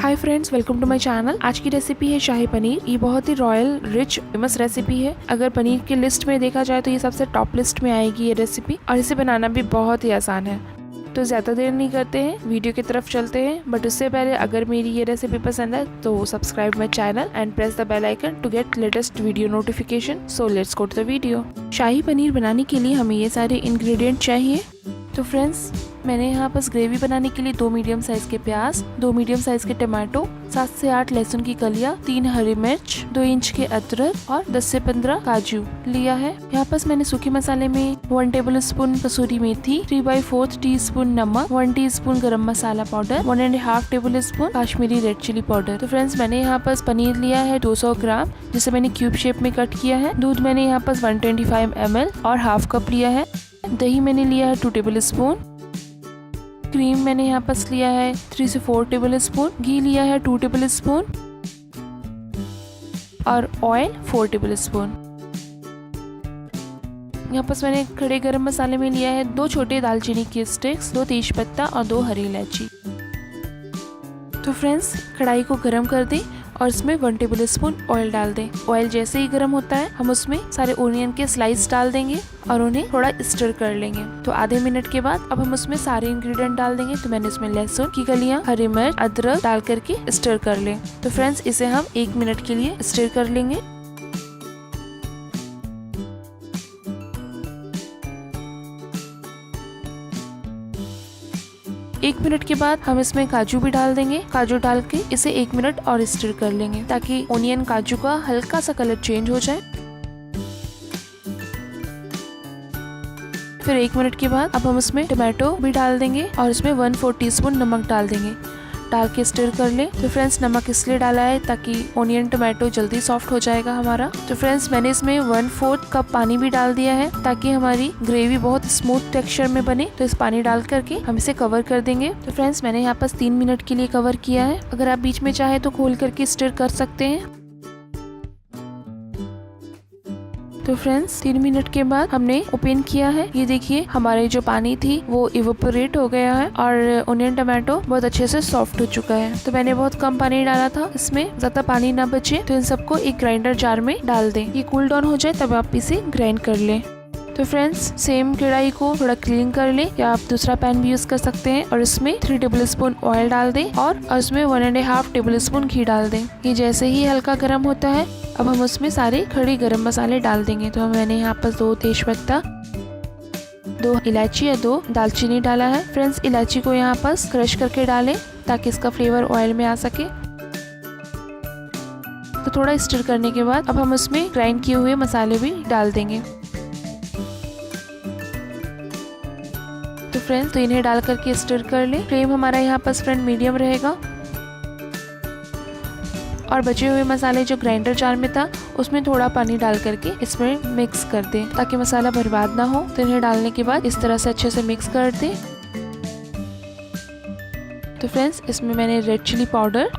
Hi friends, welcome to my channel. आज की recipe है शाही पनीर। ये बहुत ही रॉयल रिच फेमस रेसिपी है। अगर पनीर की लिस्ट में देखा जाए तो ये सबसे टॉप लिस्ट में आएगी ये रेसिपी, और इसे बनाना भी बहुत ही आसान है। तो ज़्यादा देर नहीं करते हैं, वीडियो की तरफ चलते हैं। बट उससे पहले अगर मेरी ये रेसिपी पसंद है तो subscribe my channel and press the bell icon to get latest video notification. So let's go to the video. Shahi paneer बनाने के लिए हमें ये सारे इंग्रेडिएंट चाहिए। तो फ्रेंड्स, मैंने यहाँ पर ग्रेवी बनाने के लिए 2 मीडियम साइज के प्याज, 2 मीडियम साइज के टमाटो, 7 से 8 लहसुन की कलियां, 3 हरी मिर्च, 2 इंच के अदरक और 10 से 15 काजू लिया है। यहाँ पर मैंने सूखे मसाले में 1 tablespoon kasuri methi, 3/4 teaspoon नमक, 1 teaspoon garam masala powder, 1.5 tablespoon Kashmiri red chilli powder. तो फ्रेंड्स, मैंने यहाँ पर पनीर लिया है 200 ग्राम, जिसे मैंने क्यूब शेप में कट किया है। दूध मैंने यहाँ पर 125 ml और हाफ कप लिया है। दही मैंने लिया है 2 टेबल स्पून। क्रीम मैंने यहाँ पर लिया है 3 से 4 टेबल स्पून। घी लिया है 2 टेबल स्पून और ऑयल 4 टेबल स्पून। यहाँ पर मैंने खड़े गरम मसाले में लिया है 2 छोटे दालचीनी के स्टिक्स, 2 तेज पत्ता और 2 हरी इलायची। तो फ्रेंड्स, कढ़ाई को गरम कर दें और इसमें 1 टेबल स्पून ऑयल डाल दें। ऑयल जैसे ही गर्म होता है हम उसमें सारे ओनियन के स्लाइस डाल देंगे और उन्हें थोड़ा स्टर कर लेंगे। तो आधे मिनट के बाद अब हम उसमें सारे इंग्रेडिएंट डाल देंगे। तो मैंने इसमें लहसुन की कलियां, हरी मिर्च, अदरक डाल करके स्टर कर लें। तो फ्रेंड्स, इसे हम 1 मिनट के लिए स्टर कर लेंगे। एक मिनट के बाद हम इसमें काजू भी डाल देंगे। काजू डाल के इसे 1 मिनट और स्टर कर लेंगे ताकि ओनियन काजू का हल्का सा कलर चेंज हो जाए। फिर 1 मिनट के बाद अब हम उसमें टमाटो भी डाल देंगे और इसमें 1/4 टीस्पून नमक डाल देंगे। डाल के स्टर कर ले। तो फ्रेंड्स, नमक इसलिए डाला है ताकि ओनियन टमाटो जल्दी सॉफ्ट हो जाएगा हमारा। तो फ्रेंड्स, मैंने इसमें 1/4 कप पानी भी डाल दिया है ताकि हमारी ग्रेवी बहुत स्मूथ टेक्सचर में बने। तो इस पानी डाल करके हम इसे कवर कर देंगे। तो फ्रेंड्स, मैंने यहाँ पर 3 मिनट के लिए कवर किया है। अगर आप बीच में चाहे तो खोल करके स्टर कर सकते हैं। तो फ्रेंड्स, 3 मिनट के बाद हमने ओपन किया है। ये देखिए, हमारे जो पानी थी वो इवेपोरेट हो गया है और ओनियन टमाटो बहुत अच्छे से सॉफ्ट हो चुका है। तो मैंने बहुत कम पानी डाला था, इसमें ज्यादा पानी ना बचे। तो इन सबको एक ग्राइंडर जार में डाल दें। ये कूल डाउन हो जाए तब आप इसे ग्राइंड कर लें। तो फ्रेंड्स, सेम कढ़ाई को थोड़ा क्लीन कर ले या आप दूसरा पैन भी यूज कर सकते हैं और इसमें 3 टेबल स्पून ऑयल डाल दें और उसमें 1.5 टेबल स्पून घी डाल दें। ये जैसे ही हल्का गर्म होता है अब हम उसमें सारे खड़े गरम मसाले डाल देंगे। तो मैंने यहाँ पर 2 तेज पत्ता, 2 इलायची और 2 दालचीनी डाला है। फ्रेंड्स, इलायची को यहाँ पर क्रश करके डालें ताकि इसका फ्लेवर ऑयल में आ सके। तो थोड़ा स्टर करने के बाद अब हम उसमें ग्राइंड किए हुए मसाले भी डाल देंगे। तो फ्रेंड्स, तो इन्हें डाल करके स्टर कर ले। फ्लेम हमारा यहाँ पर फ्रेंड मीडियम रहेगा और बचे हुए मसाले जो ग्राइंडर जार में था उसमें थोड़ा पानी डाल करके इसमें मिक्स कर दें ताकि मसाला बर्बाद ना हो। तो इन्हें डालने के बाद इस तरह से अच्छे से मिक्स कर दें। तो फ्रेंड्स, इसमें मैंने रेड चिली पाउडर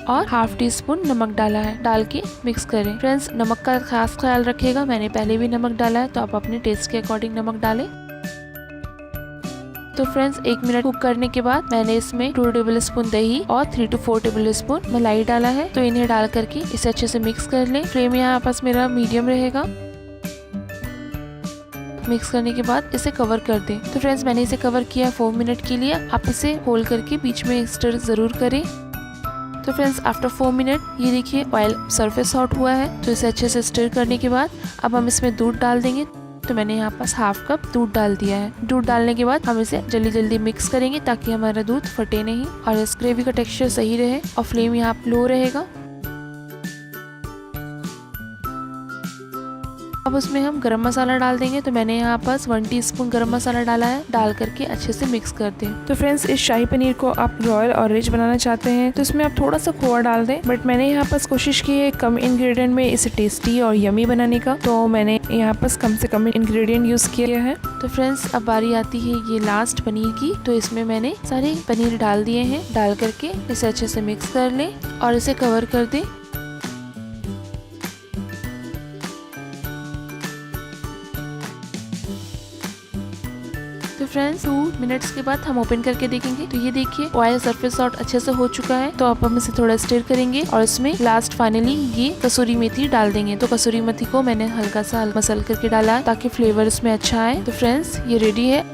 और हाफ टी स्पून नमक डाला है। डाल के मिक्स करें। फ्रेंड्स, नमक का खास ख्याल रखिएगा, मैंने पहले भी नमक डाला है तो आप अपने टेस्ट के अकॉर्डिंग नमक डालें। तो फ्रेंड्स, 1 मिनट कुक करने के बाद मैंने इसमें 2 टेबल स्पून दही और 3 से 4 टेबल स्पून मलाई डाला है। तो इन्हें डाल करके इसे अच्छे से मिक्स कर लें। फ्लेम यहाँ पास मेरा मीडियम रहेगा। मिक्स करने के बाद इसे कवर कर दें। तो फ्रेंड्स, मैंने इसे कवर किया 4 मिनट के लिए। आप इसे होल करके बीच में स्टर जरूर करें। तो फ्रेंड्स, आफ्टर 4 मिनट ये देखिए ऑयल सरफेस हॉट हुआ है। तो इसे अच्छे से स्टर करने के बाद अब हम इसमें दूध डाल देंगे। तो मैंने यहाँ पास हाफ कप दूध डाल दिया है। दूध डालने के बाद हम इसे जल्दी जल्दी मिक्स करेंगे ताकि हमारा दूध फटे नहीं और इस ग्रेवी का टेक्सचर सही रहे और फ्लेम यहाँ लो रहेगा। अब उसमें हम गरम मसाला डाल देंगे। तो मैंने यहाँ पास 1 टीस्पून गरम मसाला डाला है। डाल करके अच्छे से मिक्स कर दें। तो फ्रेंड्स, इस शाही पनीर को आप रॉयल और रिच बनाना चाहते हैं तो इसमें आप थोड़ा सा खोआ डाल दें। बट मैंने यहाँ पास कोशिश की है कम इंग्रेडिएंट में इसे टेस्टी और यमी बनाने का, तो मैंने यहाँ पास कम से कम इंग्रेडिएंट यूज किया है। तो फ्रेंड्स, अब बारी आती है ये लास्ट पनीर की। तो इसमें मैंने सारे पनीर डाल दिए हैं। डाल करके इसे अच्छे से मिक्स कर लें और इसे कवर कर दें। तो फ्रेंड्स 2 मिनट्स के बाद हम ओपन करके देखेंगे। तो ये देखिए ऑयल सरफेस आउट अच्छे से हो चुका है। तो अब हम इसे थोड़ा स्टिर करेंगे और इसमें लास्ट फाइनली ये कसूरी मेथी डाल देंगे। तो कसूरी मेथी को मैंने हल्का सा मसल करके डाला ताकि फ्लेवर इसमें अच्छा आए। तो फ्रेंड्स ये रेडी है।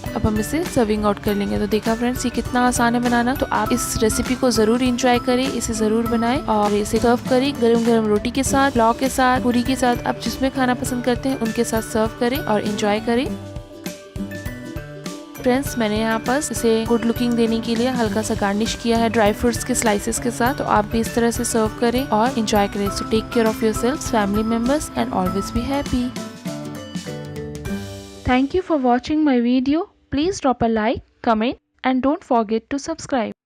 अब हम इसे सर्विंग आउट कर लेंगे। तो देखा फ्रेंड्स ये कितना आसान है बनाना। तो आप इस रेसिपी को जरूर एंजॉय करें, इसे जरूर बनाएं और इसे सर्व करें गरम गरम रोटी के साथ, पुलाव के साथ, पूरी के साथ, आप जिसमें खाना पसंद करते हैं उनके साथ सर्व करें और एंजॉय करें। फ्रेंड्स मैंने यहाँ पर इसे गुड लुकिंग देने के लिए हल्का सा गार्निश किया है ड्राई फ्रूट्स के स्लाइसेस के साथ। तो आप भी इस तरह से सर्व करें और एंजॉय करें। So take care of yourselves, family members and always be happy. Thank you for watching my video. Please drop a like, comment and don't forget to subscribe.